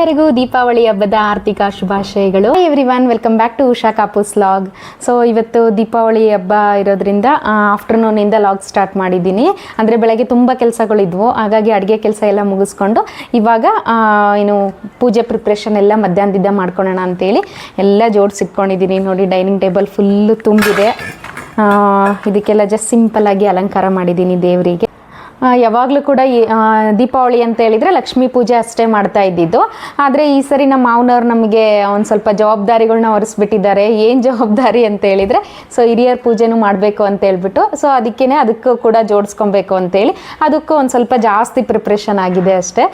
ಎಲ್ಲರಿಗೂ ದೀಪಾವಳಿ ಹಬ್ಬದ ಆರ್ಥಿಕ ಶುಭಾಶಯಗಳು. Everyone, welcome back to Usha Kapoor's log. So ಇವತ್ತು ದೀಪಾವಳಿ ಹಬ್ಬ ಇರೋದ್ರಿಂದ ಆಫ್ಟರ್ನೂನಿಂದ ಲಾಗ್ ಸ್ಟಾರ್ಟ್ ಮಾಡಿದ್ದೀನಿ. ಅಂದರೆ ಬೆಳಗ್ಗೆ ತುಂಬ ಕೆಲಸಗಳಿದ್ವು, ಹಾಗಾಗಿ ಅಡುಗೆ ಕೆಲಸ ಎಲ್ಲ ಮುಗಿಸ್ಕೊಂಡು ಇವಾಗ ಏನು ಪೂಜೆ ಪ್ರಿಪ್ರೇಷನ್ ಎಲ್ಲ ಮಧ್ಯಾಹ್ನದಿಂದ ಮಾಡ್ಕೊಳ್ಳೋಣ ಅಂತೇಳಿ ಎಲ್ಲ ಜೋಡಿಸಿಟ್ಕೊಂಡಿದ್ದೀನಿ. ನೋಡಿ, ಡೈನಿಂಗ್ ಟೇಬಲ್ ಫುಲ್ಲು ತುಂಬಿದೆ. ಇದಕ್ಕೆಲ್ಲ ಜಸ್ಟ್ ಸಿಂಪಲ್ಲಾಗಿ ಅಲಂಕಾರ ಮಾಡಿದ್ದೀನಿ ದೇವರಿಗೆ. ಯಾವಾಗಲೂ ಕೂಡ ದೀಪಾವಳಿ ಅಂತ ಹೇಳಿದರೆ ಲಕ್ಷ್ಮೀ ಪೂಜೆ ಅಷ್ಟೇ ಮಾಡ್ತಾ ಇದ್ದಿದ್ದು. ಆದರೆ ಈ ಸರಿ ನಮ್ಮ ಮಾವನವ್ರು ನಮಗೆ ಒಂದು ಸ್ವಲ್ಪ ಜವಾಬ್ದಾರಿಗಳನ್ನ ಹೊರಿಸ್ಬಿಟ್ಟಿದ್ದಾರೆ. ಏನು ಜವಾಬ್ದಾರಿ ಅಂತ ಹೇಳಿದರೆ, ಸೊ ಹಿರಿಯರ ಪೂಜೆನೂ ಮಾಡಬೇಕು ಅಂತ ಹೇಳ್ಬಿಟ್ಟು, ಸೊ ಅದಕ್ಕೂ ಕೂಡ ಜೋಡಿಸ್ಕೊಬೇಕು ಅಂತೇಳಿ ಅದಕ್ಕೂ ಒಂದು ಸ್ವಲ್ಪ ಜಾಸ್ತಿ ಪ್ರಿಪ್ರೇಷನ್ ಆಗಿದೆ ಅಷ್ಟೇ.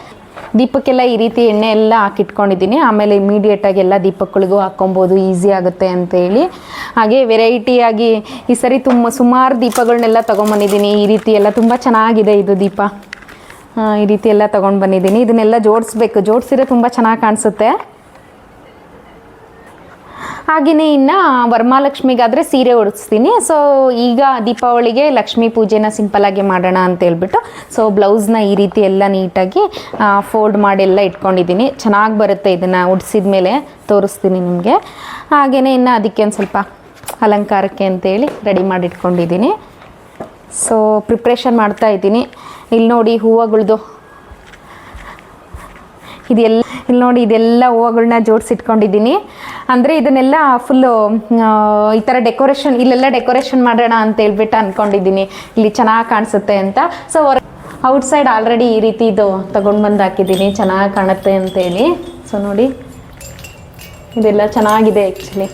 ದೀಪಕ್ಕೆಲ್ಲ ಈ ರೀತಿ ಎಣ್ಣೆ ಎಲ್ಲ ಹಾಕಿಟ್ಕೊಂಡಿದ್ದೀನಿ. ಆಮೇಲೆ ಇಮಿಡಿಯೇಟಾಗಿ ಎಲ್ಲ ದೀಪಗಳಿಗೂ ಹಾಕ್ಕೊಬೋದು, ಈಸಿ ಆಗುತ್ತೆ ಅಂತೇಳಿ. ಹಾಗೆ ವೆರೈಟಿಯಾಗಿ ಈ ಸರಿ ಸುಮಾರು ದೀಪಗಳನ್ನೆಲ್ಲ ತೊಗೊಂಬಂದಿದ್ದೀನಿ. ಈ ರೀತಿ ಎಲ್ಲ ತುಂಬ ಚೆನ್ನಾಗಿದೆ ಇದು ದೀಪ. ಈ ರೀತಿ ಎಲ್ಲ ತೊಗೊಂಡು ಬಂದಿದ್ದೀನಿ. ಇದನ್ನೆಲ್ಲ ಜೋಡಿಸಿದ್ರೆ ತುಂಬ ಚೆನ್ನಾಗಿ ಕಾಣಿಸುತ್ತೆ. ಹಾಗೆಯೇ ಇನ್ನು ವರಮಹಾಲಕ್ಷ್ಮಿಗಾದರೆ ಸೀರೆ ಉಡಿಸ್ತೀನಿ. ಸೊ ಈಗ ದೀಪಾವಳಿಗೆ ಲಕ್ಷ್ಮೀ ಪೂಜೆನ ಸಿಂಪಲ್ಲಾಗಿ ಮಾಡೋಣ ಅಂತ ಹೇಳ್ಬಿಟ್ಟು, ಸೊ ಬ್ಲೌಸ್ನ ಈ ರೀತಿ ಎಲ್ಲ ನೀಟಾಗಿ ಫೋಲ್ಡ್ ಮಾಡಿ ಎಲ್ಲ ಇಟ್ಕೊಂಡಿದ್ದೀನಿ. ಚೆನ್ನಾಗಿ ಬರುತ್ತೆ. ಇದನ್ನು ಉಡಿಸಿದ ಮೇಲೆ ತೋರಿಸ್ತೀನಿ ನಿಮಗೆ. ಹಾಗೆಯೇ ಇನ್ನು ಅದಕ್ಕೆ ಒಂದು ಸ್ವಲ್ಪ ಅಲಂಕಾರಕ್ಕೆ ಅಂತೇಳಿ ರೆಡಿ ಮಾಡಿ ಇಟ್ಕೊಂಡಿದ್ದೀನಿ. ಸೊ ಪ್ರಿಪ್ರೇಷನ್ ಮಾಡ್ತಾಯಿದ್ದೀನಿ. ಇಲ್ಲಿ ನೋಡಿ ಹೂವುಗಳ್ದು ಇಲ್ಲಿ ನೋಡಿ ಇದೆಲ್ಲ ಹೂವುಗಳನ್ನ ಜೋಡಿಸಿಟ್ಕೊಂಡಿದ್ದೀನಿ. ಅಂದರೆ ಇದನ್ನೆಲ್ಲ ಫುಲ್ಲು ಈ ಥರ ಇಲ್ಲೆಲ್ಲ ಡೆಕೋರೇಷನ್ ಮಾಡೋಣ ಅಂತ ಹೇಳ್ಬಿಟ್ಟು ಅಂದ್ಕೊಂಡಿದ್ದೀನಿ, ಇಲ್ಲಿ ಚೆನ್ನಾಗಿ ಕಾಣಿಸುತ್ತೆ ಅಂತ. ಸೊ ಔಟ್ಸೈಡ್ ಆಲ್ರೆಡಿ ಈ ರೀತಿ ಇದು ತೊಗೊಂಡು ಬಂದು ಹಾಕಿದ್ದೀನಿ, ಚೆನ್ನಾಗಿ ಕಾಣುತ್ತೆ ಅಂತೇಳಿ. ಸೊ ನೋಡಿ, ಇದೆಲ್ಲ ಚೆನ್ನಾಗಿದೆ, ಆ್ಯಕ್ಚುಲಿ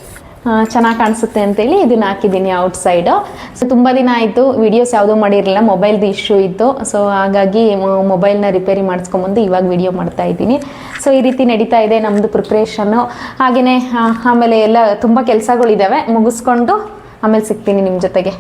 ಚೆನ್ನಾಗಿ ಕಾಣಿಸುತ್ತೆ ಅಂತೇಳಿ ಇದನ್ನು ಹಾಕಿದ್ದೀನಿ ಔಟ್ಸೈಡು. ಸೊ ತುಂಬ ದಿನ ಆಯಿತು ವೀಡಿಯೋಸ್ ಯಾವುದೂ ಮಾಡಿರಲಿಲ್ಲ, ಮೊಬೈಲ್ದು ಇಶ್ಯೂ ಇತ್ತು. ಸೊ ಹಾಗಾಗಿ ಮೊಬೈಲ್ನ ರಿಪೇರಿ ಮಾಡಿಸ್ಕೊಂಬಂದು ಇವಾಗ ವೀಡಿಯೋ ಮಾಡ್ತಾಯಿದ್ದೀನಿ. ಸೊ ಈ ರೀತಿ ನಡೀತಾ ಇದೆ ನಮ್ಮದು ಪ್ರಿಪ್ರೇಷನ್ನು. ಹಾಗೆಯೇ ಆಮೇಲೆ ಎಲ್ಲ ತುಂಬ ಕೆಲಸಗಳಿದ್ದಾವೆ, ಮುಗಿಸ್ಕೊಂಡು ಆಮೇಲೆ ಸಿಗ್ತೀನಿ ನಿಮ್ಮ ಜೊತೆಗೆ.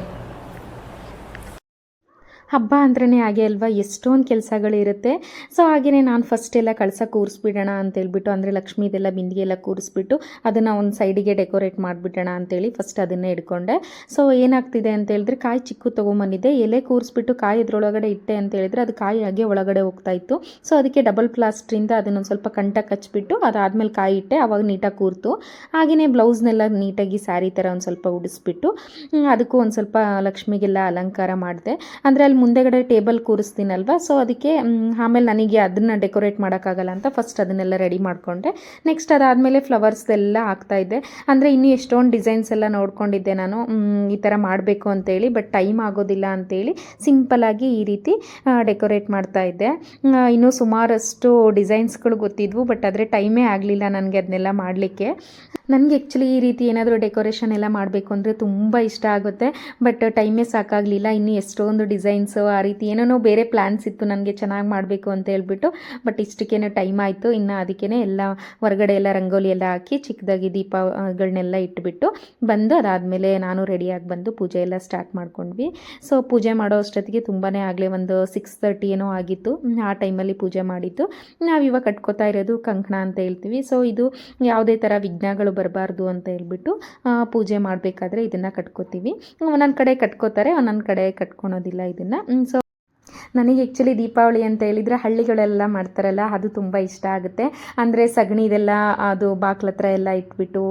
ಹಬ್ಬ ಅಂದ್ರೇ ಹಾಗೆ ಅಲ್ವಾ, ಎಷ್ಟೊಂದು ಕೆಲಸಗಳಿರುತ್ತೆ. ಸೊ ಹಾಗೆಯೇ ನಾನು ಫಸ್ಟ್ ಎಲ್ಲ ಕಳಸ ಕೂರಿಸ್ಬಿಡೋಣ ಅಂತೇಳ್ಬಿಟ್ಟು, ಅಂದರೆ ಲಕ್ಷ್ಮೀದೆಲ್ಲ ಬಿಂದಿಗೆ ಎಲ್ಲ ಕೂರಿಸ್ಬಿಟ್ಟು ಅದನ್ನು ಒಂದು ಸೈಡಿಗೆ ಡೆಕೋರೇಟ್ ಮಾಡಿಬಿಡೋಣ ಅಂತೇಳಿ ಫಸ್ಟ್ ಅದನ್ನೇ ಇಟ್ಕೊಂಡೆ. ಸೊ ಏನಾಗ್ತಿದೆ ಅಂತ ಹೇಳಿದ್ರೆ, ಕಾಯಿ ಚಿಕ್ಕು ತೊಗೊಂಬಂದಿದ್ದೆ, ಎಲೆ ಕೂರಿಸ್ಬಿಟ್ಟು ಕಾಯಿ ಇದ್ರೊಳಗಡೆ ಇಟ್ಟೆ ಅಂತ ಹೇಳಿದ್ರೆ ಅದು ಕಾಯಿ ಹಾಗೆ ಒಳಗಡೆ ಹೋಗ್ತಾಯಿತ್ತು. ಸೊ ಅದಕ್ಕೆ ಡಬಲ್ ಪ್ಲಾಸ್ಟ್ರಿಂದ ಅದನ್ನೊಂದು ಸ್ವಲ್ಪ ಕಂಟಕ್ಕೆ ಹಚ್ಬಿಟ್ಟು ಅದಾದಮೇಲೆ ಕಾಯಿ ಇಟ್ಟೆ, ಆವಾಗ ನೀಟಾಗಿ ಕೂರ್ತು. ಹಾಗೆಯೇ ಬ್ಲೌಸ್ನೆಲ್ಲ ನೀಟಾಗಿ ಸ್ಯಾರಿ ಥರ ಒಂದು ಸ್ವಲ್ಪ ಉಡಿಸ್ಬಿಟ್ಟು ಅದಕ್ಕೂ ಒಂದು ಸ್ವಲ್ಪ ಲಕ್ಷ್ಮಿಗೆಲ್ಲ ಅಲಂಕಾರ ಮಾಡಿದೆ. ಅಂದರೆ ಅಲ್ಲಿ ಮುಂದೆಗಡೆ ಟೇಬಲ್ ಕೂರಿಸ್ತೀನಲ್ವ, ಸೊ ಅದಕ್ಕೆ ಆಮೇಲೆ ನನಗೆ ಅದನ್ನು ಡೆಕೋರೇಟ್ ಮಾಡೋಕ್ಕಾಗಲ್ಲ ಅಂತ ಫಸ್ಟ್ ಅದನ್ನೆಲ್ಲ ರೆಡಿ ಮಾಡಿಕೊಂಡೆ. ನೆಕ್ಸ್ಟ್ ಅದಾದಮೇಲೆ ಫ್ಲವರ್ಸ್ ಎಲ್ಲ ಹಾಕ್ತಾಯಿದ್ದೆ. ಅಂದರೆ ಇನ್ನೂ ಎಷ್ಟೊಂದು ಡಿಸೈನ್ಸ್ ಎಲ್ಲ ನೋಡ್ಕೊಂಡಿದ್ದೆ ನಾನು ಈ ಥರ ಮಾಡಬೇಕು ಅಂತೇಳಿ, ಬಟ್ ಟೈಮ್ ಆಗೋದಿಲ್ಲ ಅಂತೇಳಿ ಸಿಂಪಲ್ಲಾಗಿ ಈ ರೀತಿ ಡೆಕೋರೇಟ್ ಮಾಡ್ತಾಯಿದ್ದೆ. ಇನ್ನೂ ಸುಮಾರಷ್ಟು ಡಿಸೈನ್ಸ್ಗಳು ಗೊತ್ತಿದ್ವು, ಬಟ್ ಆದರೆ ಟೈಮೇ ಆಗಲಿಲ್ಲ ನನಗೆ ಅದನ್ನೆಲ್ಲ ಮಾಡಲಿಕ್ಕೆ. ನನಗೆ ಆ್ಯಕ್ಚುಲಿ ಈ ರೀತಿ ಏನಾದರೂ ಡೆಕೋರೇಷನ್ ಎಲ್ಲ ಮಾಡಬೇಕು ಅಂದರೆ ತುಂಬ ಇಷ್ಟ ಆಗುತ್ತೆ, ಬಟ್ ಟೈಮೇ ಸಾಕಾಗಲಿಲ್ಲ. ಇನ್ನೂ ಎಷ್ಟೊಂದು ಡಿಸೈನ್ಸು ಆ ರೀತಿ ಏನೇನೋ ಬೇರೆ ಪ್ಲ್ಯಾನ್ಸ್ ಇತ್ತು ನನಗೆ ಚೆನ್ನಾಗಿ ಮಾಡಬೇಕು ಅಂತ ಹೇಳ್ಬಿಟ್ಟು, ಬಟ್ ಇಷ್ಟಕ್ಕೇ ಟೈಮ್ ಆಯಿತು. ಇನ್ನು ಅದಕ್ಕೇ ಎಲ್ಲ ಹೊರಗಡೆ ಎಲ್ಲ ರಂಗೋಲಿ ಎಲ್ಲ ಹಾಕಿ ಚಿಕ್ಕದಾಗಿ ದೀಪಗಳನ್ನೆಲ್ಲ ಇಟ್ಬಿಟ್ಟು ಬಂದು ಅದಾದಮೇಲೆ ನಾನು ರೆಡಿಯಾಗಿ ಬಂದು ಪೂಜೆ ಎಲ್ಲ ಸ್ಟಾರ್ಟ್ ಮಾಡ್ಕೊಂಡ್ವಿ. ಸೊ ಪೂಜೆ ಮಾಡೋ ಅಷ್ಟೊತ್ತಿಗೆ ತುಂಬಾ ಆಗಲೇ ಒಂದು 6:30 ಏನೋ ಆಗಿತ್ತು. ಆ ಟೈಮಲ್ಲಿ ಪೂಜೆ ಮಾಡಿದ್ದು. ನಾವಿವಾಗ ಕಟ್ಕೋತಾ ಇರೋದು ಕಂಕಣ ಅಂತ ಹೇಳ್ತೀವಿ. ಸೊ ಇದು ಯಾವುದೇ ಥರ ವಿಘ್ನಗಳು ಬರಬಾರ್ದು ಅಂತ ಹೇಳ್ಬಿಟ್ಟು ಪೂಜೆ ಮಾಡಬೇಕಾದ್ರೆ ಇದನ್ನು ಕಟ್ಕೋತೀವಿ. ಒಂದೊಂದು ಕಡೆ ಕಟ್ಕೋತಾರೆ, ಒಂದೊಂದು ಕಡೆ ಕಟ್ಕೊಳೋದಿಲ್ಲ ಇದನ್ನು. ಸೊ ನನಗೆ ಆ್ಯಕ್ಚುಲಿ ದೀಪಾವಳಿ ಅಂತ ಹೇಳಿದರೆ ಹಳ್ಳಿಗಳೆಲ್ಲ ಮಾಡ್ತಾರಲ್ಲ, ಅದು ತುಂಬ ಇಷ್ಟ ಆಗುತ್ತೆ. ಅಂದರೆ ಸಗಣಿದೆಲ್ಲ ಅದು ಬಾಕ್ಲ ಹತ್ರ ಎಲ್ಲ ಇಟ್ಬಿಟ್ಟು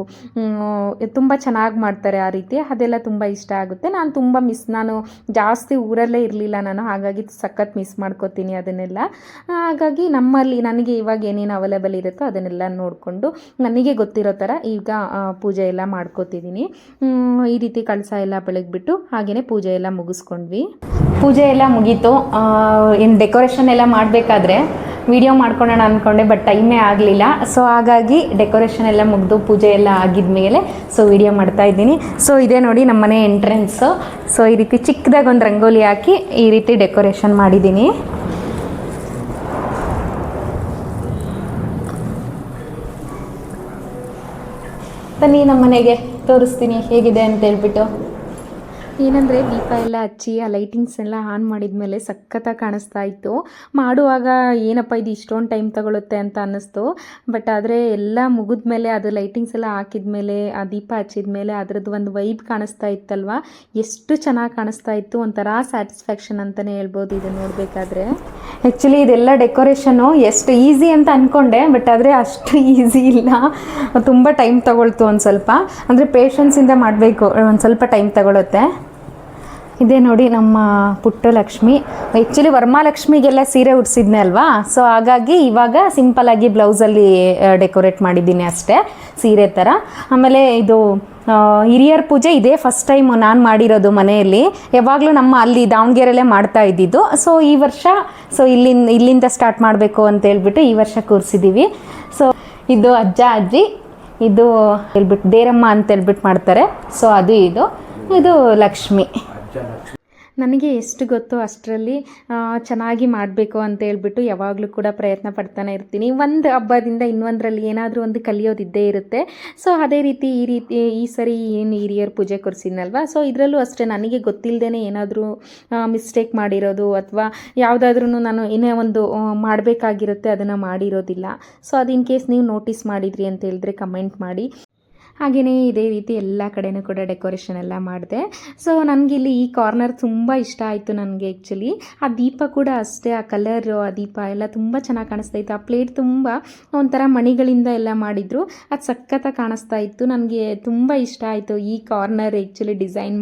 ತುಂಬ ಚೆನ್ನಾಗಿ ಮಾಡ್ತಾರೆ ಆ ರೀತಿ, ಅದೆಲ್ಲ ತುಂಬ ಇಷ್ಟ ಆಗುತ್ತೆ. ನಾನು ಜಾಸ್ತಿ ಊರಲ್ಲೇ ಇರಲಿಲ್ಲ ನಾನು, ಹಾಗಾಗಿ ಸಖತ್ ಮಿಸ್ ಮಾಡ್ಕೋತೀನಿ ಅದನ್ನೆಲ್ಲ. ಹಾಗಾಗಿ ನಮ್ಮಲ್ಲಿ ನನಗೆ ಇವಾಗ ಏನೇನು ಅವೈಲೇಬಲ್ ಇರುತ್ತೋ ಅದನ್ನೆಲ್ಲ ನೋಡಿಕೊಂಡು ನನಗೆ ಗೊತ್ತಿರೋ ಥರ ಈಗ ಪೂಜೆ ಎಲ್ಲ ಮಾಡ್ಕೋತಿದ್ದೀನಿ. ಈ ರೀತಿ ಕಳಸ ಎಲ್ಲ ಬೆಳಗ್ಬಿಟ್ಟು ಹಾಗೆಯೇ ಪೂಜೆ ಎಲ್ಲ ಮುಗಿಸ್ಕೊಂಡ್ವಿ. ಪೂಜೆ ಎಲ್ಲ ಮುಗೀತು. ಏನು ಡೆಕೋರೇಷನ್ ಎಲ್ಲ ಮಾಡಬೇಕಾದ್ರೆ ವಿಡಿಯೋ ಮಾಡ್ಕೊಳ್ಳೋಣ ಅಂದ್ಕೊಂಡೆ, ಬಟ್ ಟೈಮೇ ಆಗಲಿಲ್ಲ. ಸೊ ಹಾಗಾಗಿ ಡೆಕೋರೇಷನ್ ಎಲ್ಲ ಮುಗಿದು ಪೂಜೆ ಎಲ್ಲ ಆಗಿದ್ಮೇಲೆ ಸೊ ವಿಡಿಯೋ ಮಾಡ್ತಾಯಿದ್ದೀನಿ. ಸೊ ಇದೇ ನೋಡಿ ನಮ್ಮನೆ ಎಂಟ್ರೆನ್ಸು. ಸೊ ಈ ರೀತಿ ಚಿಕ್ಕದಾಗಿ ಒಂದು ರಂಗೋಲಿ ಹಾಕಿ ಈ ರೀತಿ ಡೆಕೋರೇಷನ್ ಮಾಡಿದ್ದೀನಿ. ಬನ್ನಿ ನಮ್ಮ ಮನೆಗೆ ತೋರಿಸ್ತೀನಿ ಹೇಗಿದೆ ಅಂತ ಹೇಳ್ಬಿಟ್ಟು. ಏನಂದರೆ ದೀಪ ಎಲ್ಲ ಹಚ್ಚಿ ಆ ಲೈಟಿಂಗ್ಸ್ ಎಲ್ಲ ಆನ್ ಮಾಡಿದ್ಮೇಲೆ ಸಖತ್ತಾಗಿ ಕಾಣಿಸ್ತಾ ಇತ್ತು. ಮಾಡುವಾಗ ಏನಪ್ಪ ಇದು ಇಷ್ಟೊಂದು ಟೈಮ್ ತಗೊಳುತ್ತೆ ಅಂತ ಅನ್ನಿಸ್ತು. ಬಟ್ ಆದರೆ ಎಲ್ಲ ಮುಗಿದ್ಮೇಲೆ ಅದು ಲೈಟಿಂಗ್ಸ್ ಎಲ್ಲ ಹಾಕಿದ್ಮೇಲೆ ಆ ದೀಪ ಹಚ್ಚಿದ್ಮೇಲೆ ಅದರದ್ದು ಒಂದು ವೈಬ್ ಕಾಣಿಸ್ತಾ ಇತ್ತಲ್ವ, ಎಷ್ಟು ಚೆನ್ನಾಗಿ ಕಾಣಿಸ್ತಾ ಇತ್ತು. ಒಂಥರ ಸ್ಯಾಟಿಸ್ಫ್ಯಾಕ್ಷನ್ ಅಂತಲೇ ಹೇಳ್ಬೋದು ಇದು ನೋಡಬೇಕಾದ್ರೆ. ಆ್ಯಕ್ಚುಲಿ ಇದೆಲ್ಲ ಡೆಕೋರೇಷನ್ನು ಎಷ್ಟು ಈಸಿ ಅಂತ ಅಂದ್ಕೊಂಡೆ, ಬಟ್ ಆದರೆ ಅಷ್ಟು ಈಸಿ ಇಲ್ಲ, ತುಂಬ ಟೈಮ್ ತಗೊಳ್ತು. ಒಂದು ಸ್ವಲ್ಪ ಅಂದರೆ ಪೇಷನ್ಸಿಂದ ಮಾಡಬೇಕು, ಒಂದು ಸ್ವಲ್ಪ ಟೈಮ್ ತಗೊಳುತ್ತೆ. ಇದೇ ನೋಡಿ ನಮ್ಮ ಪುಟ್ಟ ಲಕ್ಷ್ಮಿ. ಆ್ಯಕ್ಚುಲಿ ವರಮಹಾಲಕ್ಷ್ಮಿಗೆಲ್ಲ ಸೀರೆ ಉಡಿಸಿದ್ನೆ ಅಲ್ವಾ, ಸೊ ಹಾಗಾಗಿ ಇವಾಗ ಸಿಂಪಲ್ಲಾಗಿ ಬ್ಲೌಸಲ್ಲಿ ಡೆಕೋರೇಟ್ ಮಾಡಿದ್ದೀನಿ ಅಷ್ಟೇ, ಸೀರೆ ಥರ. ಆಮೇಲೆ ಇದು ಹಿರಿಯರ ಪೂಜೆ ಇದೇ ಫಸ್ಟ್ ಟೈಮ್ ನಾನು ಮಾಡಿರೋದು ಮನೆಯಲ್ಲಿ. ಯಾವಾಗಲೂ ನಮ್ಮ ಅಲ್ಲಿ ದಾವಣಗೆರೆಯಲ್ಲೇ ಮಾಡ್ತಾ ಇದ್ದಿದ್ದು. ಸೊ ಈ ವರ್ಷ ಇಲ್ಲಿಂದ ಸ್ಟಾರ್ಟ್ ಮಾಡಬೇಕು ಅಂತ ಹೇಳ್ಬಿಟ್ಟು ಈ ವರ್ಷ ಕೂರಿಸಿದ್ದೀವಿ. ಸೊ ಇದು ಅಜ್ಜ ಅಜ್ಜಿ, ಇದು ಹೇಳ್ಬಿಟ್ಟು ದೇರಮ್ಮ ಅಂತ ಹೇಳ್ಬಿಟ್ಟು ಮಾಡ್ತಾರೆ. ಸೊ ಇದು ಲಕ್ಷ್ಮಿ. ನನಗೆ ಎಷ್ಟು ಗೊತ್ತೋ ಅಷ್ಟರಲ್ಲಿ ಚೆನ್ನಾಗಿ ಮಾಡಬೇಕು ಅಂತ ಹೇಳ್ಬಿಟ್ಟು ಯಾವಾಗಲೂ ಕೂಡ ಪ್ರಯತ್ನ ಪಡ್ತಾನೆ ಇರ್ತೀನಿ. ಒಂದು ಹಬ್ಬದಿಂದ ಇನ್ನೊಂದರಲ್ಲಿ ಏನಾದರೂ ಒಂದು ಕಲಿಯೋದಿದ್ದೇ ಇರುತ್ತೆ. ಸೊ ಅದೇ ರೀತಿ ಈ ಸರಿ ಏನು ಹಿರಿಯರ ಪೂಜೆ ಕೊರಿಸಿದ್ನಲ್ವ, ಸೊ ಇದರಲ್ಲೂ ಅಷ್ಟೇ ನನಗೆ ಗೊತ್ತಿಲ್ಲದೇ ಏನಾದರೂ ಮಿಸ್ಟೇಕ್ ಮಾಡಿರೋದು ಅಥವಾ ಯಾವುದಾದ್ರೂ ನಾನು ಏನೇ ಒಂದು ಮಾಡಬೇಕಾಗಿರುತ್ತೆ ಅದನ್ನು ಮಾಡಿರೋದಿಲ್ಲ. ಸೊ ಅದು ಇನ್ ಕೇಸ್ ನೀವು ನೋಟಿಸ್ ಮಾಡಿದ್ರಿ ಅಂತ ಹೇಳಿದ್ರೆ ಕಮೆಂಟ್ ಮಾಡಿ. ಹಾಗೆಯೇ ಇದೇ ರೀತಿ ಎಲ್ಲ ಕಡೆಯೂ ಕೂಡ ಡೆಕೋರೇಷನ್ ಎಲ್ಲ ಮಾಡಿದೆ. ಸೊ ನನಗಿಲ್ಲಿ ಈ ಕಾರ್ನರ್ ತುಂಬ ಇಷ್ಟ ಆಯಿತು ನನಗೆ. ಆ್ಯಕ್ಚುಲಿ ಆ ದೀಪ ಕೂಡ ಅಷ್ಟೇ, ಆ ಕಲರು, ಆ ದೀಪ ಎಲ್ಲ ತುಂಬ ಚೆನ್ನಾಗಿ ಕಾಣಿಸ್ತಾ ಇತ್ತು. ಆ ಪ್ಲೇಟ್ ತುಂಬ ಒಂಥರ ಮಣಿಗಳಿಂದ ಎಲ್ಲ ಮಾಡಿದರು, ಅದು ಸಖತ್ತಾಗಿ ಕಾಣಿಸ್ತಾ ಇತ್ತು. ನನಗೆ ತುಂಬ ಇಷ್ಟ ಆಯಿತು ಈ ಕಾರ್ನರ್. ಆ್ಯಕ್ಚುಲಿ ಡಿಸೈನ್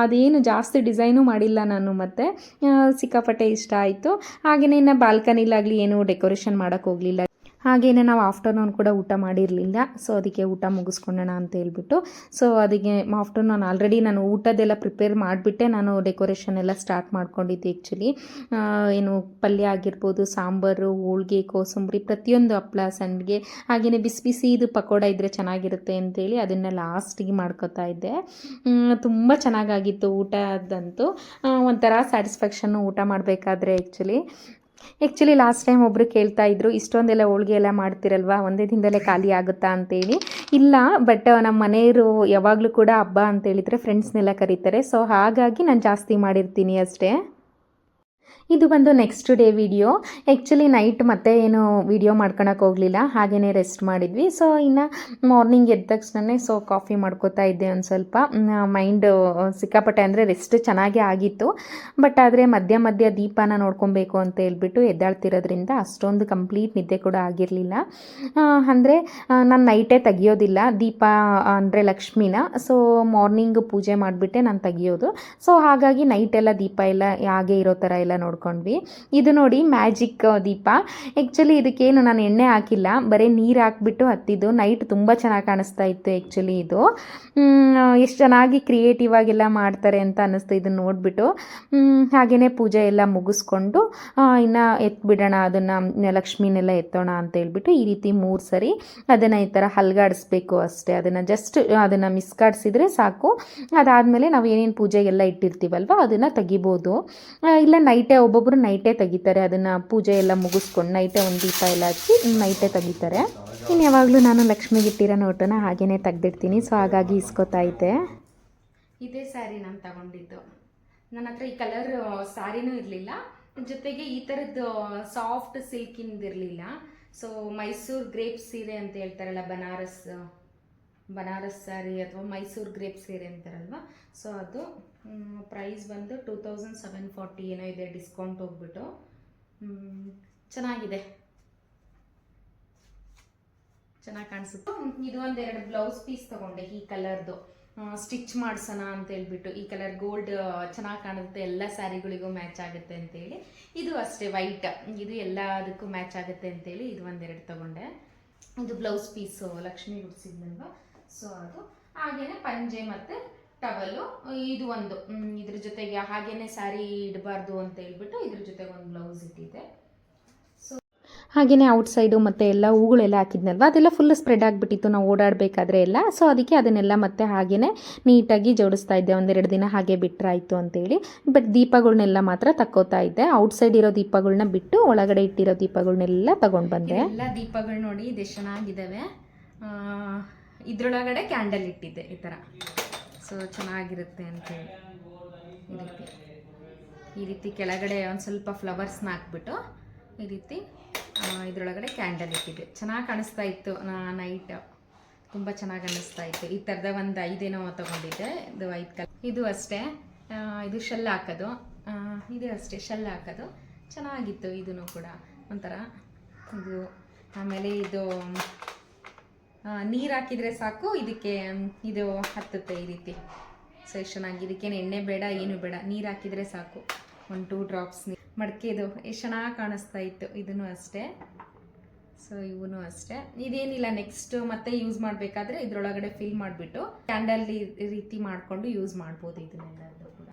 ಅದೇನು ಜಾಸ್ತಿ ಡಿಸೈನು ಮಾಡಿಲ್ಲ ನಾನು, ಮತ್ತು ಸಿಕ್ಕಾಪಟ್ಟೆ ಇಷ್ಟ ಆಯಿತು. ಹಾಗೆಯೇ ಇನ್ನು ಬಾಲ್ಕನಿಲಾಗಲಿ ಏನು ಡೆಕೋರೇಷನ್ ಮಾಡೋಕ್ಕೆ ಹೋಗಲಿಲ್ಲ. ಹಾಗೆಯೇ ನಾವು ಆಫ್ಟರ್ನೂನ್ ಕೂಡ ಊಟ ಮಾಡಿರಲಿಲ್ಲ. ಸೊ ಅದಕ್ಕೆ ಊಟ ಮುಗಿಸ್ಕೊಳ್ಳೋಣ ಅಂತ ಹೇಳ್ಬಿಟ್ಟು, ಸೊ ಅದಕ್ಕೆ ಆಫ್ಟರ್ನೂನ್ ಆಲ್ರೆಡಿ ನಾನು ಊಟದೆಲ್ಲ ಪ್ರಿಪೇರ್ ಮಾಡಿಬಿಟ್ಟೆ ನಾನು ಡೆಕೋರೇಷನ್ ಎಲ್ಲ ಸ್ಟಾರ್ಟ್ ಮಾಡ್ಕೊಂಡಿದ್ದೆ. ಆ್ಯಕ್ಚುಲಿ ಏನು ಪಲ್ಯ ಆಗಿರ್ಬೋದು, ಸಾಂಬಾರು, ಹೋಳಿಗೆ, ಕೋಸಂಬರಿ, ಪ್ರತಿಯೊಂದು ಹಪ್ಪಳ, ಸಂಡಿಗೆ, ಹಾಗೆಯೇ ಬಿಸಿ ಬಿಸಿ ಇದು ಪಕೋಡ ಇದ್ದರೆ ಚೆನ್ನಾಗಿರುತ್ತೆ ಅಂತೇಳಿ ಅದನ್ನು ಲಾಸ್ಟಿಗೆ ಮಾಡ್ಕೊತಾ ಇದ್ದೆ. ತುಂಬ ಚೆನ್ನಾಗಾಗಿತ್ತು ಊಟ. ಅದಂತೂ ಒಂಥರ ಸ್ಯಾಟಿಸ್ಫ್ಯಾಕ್ಷನ್ನು ಊಟ ಮಾಡಬೇಕಾದ್ರೆ. ಆ್ಯಕ್ಚುಲಿ ಲಾಸ್ಟ್ ಟೈಮ್ ಒಬ್ಬರು ಕೇಳ್ತಾ ಇದ್ರು, ಇಷ್ಟೊಂದೆಲ್ಲ ಹೋಳಿಗೆ ಎಲ್ಲ ಮಾಡ್ತಿರಲ್ವಾ, ಒಂದೇ ದಿನದಲ್ಲೇ ಖಾಲಿ ಆಗುತ್ತಾ ಅಂತೇಳಿ. ಇಲ್ಲ, ಬಟ್ ನಮ್ಮ ಮನೆಯವರು ಯಾವಾಗಲೂ ಕೂಡ ಹಬ್ಬ ಅಂತೇಳಿದರೆ ಫ್ರೆಂಡ್ಸ್ನೆಲ್ಲ ಕರೀತಾರೆ. ಸೊ ಹಾಗಾಗಿ ನಾನು ಜಾಸ್ತಿ ಮಾಡಿರ್ತೀನಿ ಅಷ್ಟೇ. ಇದು ಬಂದು next day video. Actually night ಮತ್ತೆ ಏನು ವಿಡಿಯೋ ಮಾಡ್ಕೊಳಕ್ಕೆ ಹೋಗಲಿಲ್ಲ, ಹಾಗೆಯೇ ರೆಸ್ಟ್ ಮಾಡಿದ್ವಿ. ಸೊ ಇನ್ನು ಮಾರ್ನಿಂಗ್ ಎದ್ದ ತಕ್ಷಣ ಸೊ ಕಾಫಿ ಮಾಡ್ಕೋತಾ ಇದ್ದೆ. ಒಂದು ಸ್ವಲ್ಪ ಮೈಂಡ್ ಸಿಕ್ಕಾಪಟ್ಟೆ ಅಂದರೆ ರೆಸ್ಟ್ ಚೆನ್ನಾಗೇ ಆಗಿತ್ತು. ಬಟ್ ಆದರೆ ಮಧ್ಯ ದೀಪನ ನೋಡ್ಕೊಬೇಕು ಅಂತ ಹೇಳ್ಬಿಟ್ಟು ಎದ್ದಾಳ್ತಿರೋದ್ರಿಂದ ಅಷ್ಟೊಂದು ಕಂಪ್ಲೀಟ್ ನಿದ್ದೆ ಕೂಡ ಆಗಿರಲಿಲ್ಲ. ಅಂದರೆ ನಾನು ನೈಟೇ ತೆಗಿಯೋದಿಲ್ಲ ದೀಪ, ಅಂದರೆ ಲಕ್ಷ್ಮಿನ. ಸೊ ಮಾರ್ನಿಂಗ್ ಪೂಜೆ ಮಾಡಿಬಿಟ್ಟೆ ನಾನು ತೆಗಿಯೋದು. ಸೊ ಹಾಗಾಗಿ ನೈಟೆಲ್ಲ ದೀಪ ಎಲ್ಲ ಹಾಗೆ ಇರೋ ಥರ ಎಲ್ಲ ನೋಡ್ಕೊಂಡ್ವಿ. ಇದು ನೋಡಿ ಮ್ಯಾಜಿಕ್ ದೀಪ. ಆ್ಯಕ್ಚುಲಿ ಇದಕ್ಕೇನು ನಾನು ಎಣ್ಣೆ ಹಾಕಿಲ್ಲ, ಬರೀ ನೀರು ಹಾಕ್ಬಿಟ್ಟು ಹತ್ತಿದ್ದು. ನೈಟ್ ತುಂಬ ಚೆನ್ನಾಗಿ ಕಾಣಿಸ್ತಾ ಇತ್ತು. ಆ್ಯಕ್ಚುಲಿ ಇದು ಎಷ್ಟು ಚೆನ್ನಾಗಿ ಕ್ರಿಯೇಟಿವ್ ಆಗೆಲ್ಲ ಮಾಡ್ತಾರೆ ಅಂತ ಅನ್ನಿಸ್ತು ಇದನ್ನು ನೋಡಿಬಿಟ್ಟು. ಹಾಗೆಯೇ ಪೂಜೆ ಎಲ್ಲ ಮುಗಿಸ್ಕೊಂಡು ಇನ್ನು ಎತ್ಬಿಡೋಣ, ಅದನ್ನು ಲಕ್ಷ್ಮಿನೆಲ್ಲ ಎತ್ತೋಣ ಅಂತ ಹೇಳ್ಬಿಟ್ಟು ಈ ರೀತಿ 3 ಸರಿ ಅದನ್ನು ಈ ಥರ ಹಲ್ಗಾಡಿಸ್ಬೇಕು ಅಷ್ಟೇ. ಅದನ್ನು ಮಿಸ್ಕಾಡಿಸಿದ್ರೆ ಸಾಕು. ಅದಾದಮೇಲೆ ನಾವು ಏನೇನು ಪೂಜೆಗೆಲ್ಲ ಇಟ್ಟಿರ್ತೀವಲ್ವ ಅದನ್ನು ತೆಗಿಬೋದು. ಇಲ್ಲ ನೈಟೇ, ಒಬ್ಬೊಬ್ಬರು ನೈಟೇ ತೆಗಿತಾರೆ. ಅದನ್ನು ಪೂಜೆ ಎಲ್ಲ ಮುಗಿಸ್ಕೊಂಡು ನೈಟೇ ಒಂದು ದೀಪ ಎಲ್ಲ ಹಚ್ಚಿ ನೈಟೇ ತೆಗಿತಾರೆ. ಇನ್ನು ಯಾವಾಗಲೂ ನಾನು ಲಕ್ಷ್ಮಿಗೆ ಇಟ್ಟಿರೋ ನೋಟನ ಹಾಗೇ ತೆಗ್ದಿಡ್ತೀನಿ. ಸೊ ಹಾಗಾಗಿ ಇಸ್ಕೊತಾ ಇದ್ದೆ. ಇದೇ ಸ್ಯಾರಿ ನಾನು ತಗೊಂಡಿದ್ದು. ನನ್ನ ಹತ್ರ ಈ ಕಲರ್ ಸ್ಯಾರಿನೂ ಇರಲಿಲ್ಲ, ಜೊತೆಗೆ ಈ ಥರದ್ದು ಸಾಫ್ಟ್ ಸಿಲ್ಕಿಂದು ಇರಲಿಲ್ಲ. ಸೊ ಮೈಸೂರು ಗ್ರೇಪ್ ಸೀರೆ ಅಂತ ಹೇಳ್ತಾರಲ್ಲ, ಬನಾರಸ್ ಸ್ಯಾರಿ ಅಥವಾ ಮೈಸೂರು ಗ್ರೇಪ್ ಸೀರೆ ಅಂತಾರಲ್ವ. ಸೊ ಅದು ಪ್ರೈಸ್ ಬಂದು 2740 ಏನೋ ಇದೆ, ಡಿಸ್ಕೌಂಟ್ ಹೋಗ್ಬಿಟ್ಟು. ಚೆನ್ನಾಗಿದೆ, ಚೆನ್ನಾಗಿ ಕಾಣಿಸುತ್ತೆ. ಇದು ಒಂದೆರಡು ಬ್ಲೌಸ್ ಪೀಸ್ ತೊಗೊಂಡೆ ಈ ಕಲರ್ದು, ಸ್ಟಿಚ್ ಮಾಡಿಸೋಣ ಅಂತ ಹೇಳ್ಬಿಟ್ಟು. ಈ ಕಲರ್ ಗೋಲ್ಡ್ ಚೆನ್ನಾಗಿ ಕಾಣುತ್ತೆ, ಎಲ್ಲ ಸ್ಯಾರಿಗಳಿಗೂ ಮ್ಯಾಚ್ ಆಗುತ್ತೆ ಅಂತೇಳಿ. ಇದು ಅಷ್ಟೇ ವೈಟ್, ಇದು ಎಲ್ಲದಕ್ಕೂ ಮ್ಯಾಚ್ ಆಗುತ್ತೆ ಅಂತೇಳಿ ಇದು ಒಂದೆರಡು ತೊಗೊಂಡೆ. ಇದು ಬ್ಲೌಸ್ ಪೀಸು ಲಕ್ಷ್ಮಿ ಉಡಿಸಿದ್ನಲ್ವ, ಸೊ ಅದು. ಹಾಗೆಯೇ ಪಂಜೆ ಮತ್ತು ಟವಲು, ಇದು ಒಂದು. ಇದ್ರ ಜೊತೆಗೆ ಹಾಗೇನೆ ಸ್ಯಾರಿ ಇಡಬಾರ್ದು ಅಂತ ಹೇಳ್ಬಿಟ್ಟು ಇದ್ರ ಜೊತೆಗೆ ಒಂದು ಬ್ಲೌಸ್ ಇಟ್ಟಿದ್ದೆ. ಸೊ ಹಾಗೆಯೇ ಔಟ್ಸೈಡು ಮತ್ತು ಎಲ್ಲ ಹೂಗಳೆಲ್ಲ ಹಾಕಿದ್ನಲ್ವ, ಅದೆಲ್ಲ ಫುಲ್ ಸ್ಪ್ರೆಡ್ ಆಗಿಬಿಟ್ಟಿತ್ತು ನಾವು ಓಡಾಡಬೇಕಾದ್ರೆ ಎಲ್ಲ. ಸೊ ಅದಕ್ಕೆ ಅದನ್ನೆಲ್ಲ ಮತ್ತೆ ಹಾಗೆಯೇ ನೀಟಾಗಿ ಜೋಡಿಸ್ತಾ ಇದ್ದೆ. 1-2 ದಿನ ಹಾಗೆ ಬಿಟ್ಟರಾಯಿತು ಅಂತೇಳಿ. ಬಟ್ ದೀಪಗಳನ್ನೆಲ್ಲ ಮಾತ್ರ ತಕ್ಕೋತಾ ಇದ್ದೆ. ಔಟ್ಸೈಡ್ ಇರೋ ದೀಪಗಳನ್ನ ಬಿಟ್ಟು ಒಳಗಡೆ ಇಟ್ಟಿರೋ ದೀಪಗಳನ್ನೆಲ್ಲ ತಗೊಂಡು ಬಂದೆ. ಎಲ್ಲ ದೀಪಗಳು ನೋಡಿ ಇದು ಚೆನ್ನಾಗಿದ್ದಾವೆ. ಇದರೊಳಗಡೆ ಕ್ಯಾಂಡಲ್ ಇಟ್ಟಿದ್ದೆ ಈ ಥರ. ಸೊ ಸೊ ಚೆನ್ನಾಗಿರುತ್ತೆ ಅಂತೇಳಿ ಈ ರೀತಿ ಕೆಳಗಡೆ ಒಂದು ಸ್ವಲ್ಪ ಫ್ಲವರ್ಸ್ನ ಹಾಕ್ಬಿಟ್ಟು ಈ ರೀತಿ ಇದರೊಳಗಡೆ ಕ್ಯಾಂಡಲ್ ಇಟ್ಟಿದ್ದೆ. ಚೆನ್ನಾಗಿ ಕಾಣಿಸ್ತಾ ಇತ್ತು ನೈಟ್, ತುಂಬ ಚೆನ್ನಾಗಿ ಅನ್ನಿಸ್ತಾ ಇತ್ತು. ಈ ಥರದ ಒಂದು 5 ಏನೋ ತೊಗೊಂಡಿದ್ದೆ, ಇದು 5 ಕಲರ್. ಇದು ಅಷ್ಟೇ, ಇದು ಶೆಲ್ ಹಾಕೋದು, ಇದು ಅಷ್ಟೇ ಶೆಲ್ ಹಾಕೋದು ಚೆನ್ನಾಗಿತ್ತು. ಇದೂ ಕೂಡ ಒಂಥರ ಇದು. ಆಮೇಲೆ ಇದು ನೀರು ಹಾಕಿದರೆ ಸಾಕು, ಇದಕ್ಕೆ ಇದು ಹತ್ತುತ್ತೆ ಈ ರೀತಿ. ಸೊ ಎಷ್ಟು ಚೆನ್ನಾಗಿ, ಇದಕ್ಕೇನು ಎಣ್ಣೆ ಬೇಡ ಏನು ಬೇಡ, ನೀರು ಹಾಕಿದರೆ ಸಾಕು, 1-2 ಡ್ರಾಪ್ಸ್ ನೀರು. ಮಡಕೆದು ಎಷ್ಟು ಚೆನ್ನಾಗಿ ಕಾಣಿಸ್ತಾ ಇತ್ತು. ಇದೂ ಅಷ್ಟೇ. ಸೊ ಇವನು ಅಷ್ಟೇ. ಇದೇನಿಲ್ಲ, ನೆಕ್ಸ್ಟ್ ಮತ್ತೆ ಯೂಸ್ ಮಾಡಬೇಕಾದ್ರೆ ಇದರೊಳಗಡೆ ಫಿಲ್ ಮಾಡಿಬಿಟ್ಟು ಕ್ಯಾಂಡಲ್ ಈ ರೀತಿ ಮಾಡಿಕೊಂಡು ಯೂಸ್ ಮಾಡ್ಬೋದು ಇದನ್ನೆಲ್ಲದೂ ಕೂಡ.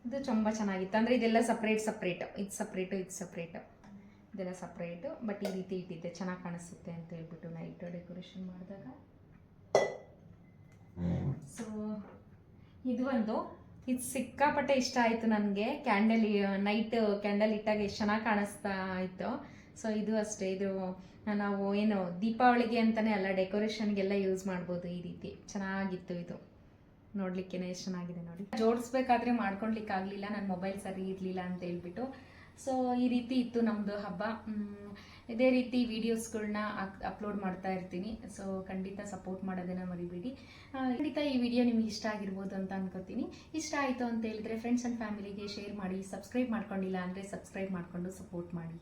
ಇದು ತುಂಬ ಚೆನ್ನಾಗಿತ್ತು. ಅಂದರೆ ಇದೆಲ್ಲ ಸಪ್ರೇಟ್, ಇದು ಸಪ್ರೇಟು ಇದೆಲ್ಲ ಸಪ್ರೇಟು. ಬಟ್ ಈ ರೀತಿ ಇಟ್ಟಿದ್ದೆ, ಚೆನ್ನಾಗಿ ಕಾಣಿಸುತ್ತೆ ಅಂತ ಹೇಳ್ಬಿಟ್ಟು ನೈಟ್ ಡೆಕೋರೇಷನ್ ಮಾಡಿದಾಗ. ಸೊ ಇದು ಸಿಕ್ಕಾಪಟ್ಟೆ ಇಷ್ಟ ಆಯಿತು ನನಗೆ. ನೈಟ್ ಕ್ಯಾಂಡಲ್ ಇಟ್ಟಾಗ ಎಷ್ಟು ಚೆನ್ನಾಗಿ ಕಾಣಿಸ್ತಾ ಇತ್ತು. ಸೊ ಇದು ಅಷ್ಟೇ, ಇದು ನಾವು ಏನು ದೀಪಾವಳಿಗೆ ಅಂತಲೇ ಅಲ್ಲ, ಡೆಕೋರೇಷನ್ಗೆಲ್ಲ ಯೂಸ್ ಮಾಡ್ಬೋದು. ಈ ರೀತಿ ಚೆನ್ನಾಗಿತ್ತು. ಇದು ನೋಡಲಿಕ್ಕೆ ಎಷ್ಟು ಚೆನ್ನಾಗಿದೆ ನೋಡಿ. ಜೋಡಿಸ್ಬೇಕಾದ್ರೆ ಮಾಡ್ಕೊಳ್ಲಿಕ್ಕಾಗಲಿಲ್ಲ, ನನ್ನ ಮೊಬೈಲ್ ಸರಿ ಇರಲಿಲ್ಲ ಅಂತ ಹೇಳ್ಬಿಟ್ಟು. ಸೊ ಈ ರೀತಿ ಇತ್ತು ನಮ್ಮದು ಹಬ್ಬ. ಇದೇ ರೀತಿ ವೀಡಿಯೋಸ್ಗಳನ್ನ ಅಪ್ಲೋಡ್ ಮಾಡ್ತಾ ಇರ್ತೀನಿ. ಸೊ ಖಂಡಿತ ಸಪೋರ್ಟ್ ಮಾಡೋದನ್ನು ಮರಿಬೇಡಿ. ಖಂಡಿತ ಈ ವಿಡಿಯೋ ನಿಮ್ಗೆ ಇಷ್ಟ ಆಗಿರ್ಬೋದು ಅಂತ ಅನ್ಕೋತೀನಿ. ಇಷ್ಟ ಆಯಿತು ಅಂತ ಹೇಳಿದ್ರೆ ಫ್ರೆಂಡ್ಸ್ ಆ್ಯಂಡ್ ಫ್ಯಾಮಿಲಿಗೆ ಶೇರ್ ಮಾಡಿ. ಸಬ್ಸ್ಕ್ರೈಬ್ ಮಾಡ್ಕೊಂಡಿಲ್ಲ ಅಂದರೆ ಸಬ್ಸ್ಕ್ರೈಬ್ ಮಾಡಿಕೊಂಡು ಸಪೋರ್ಟ್ ಮಾಡಿ.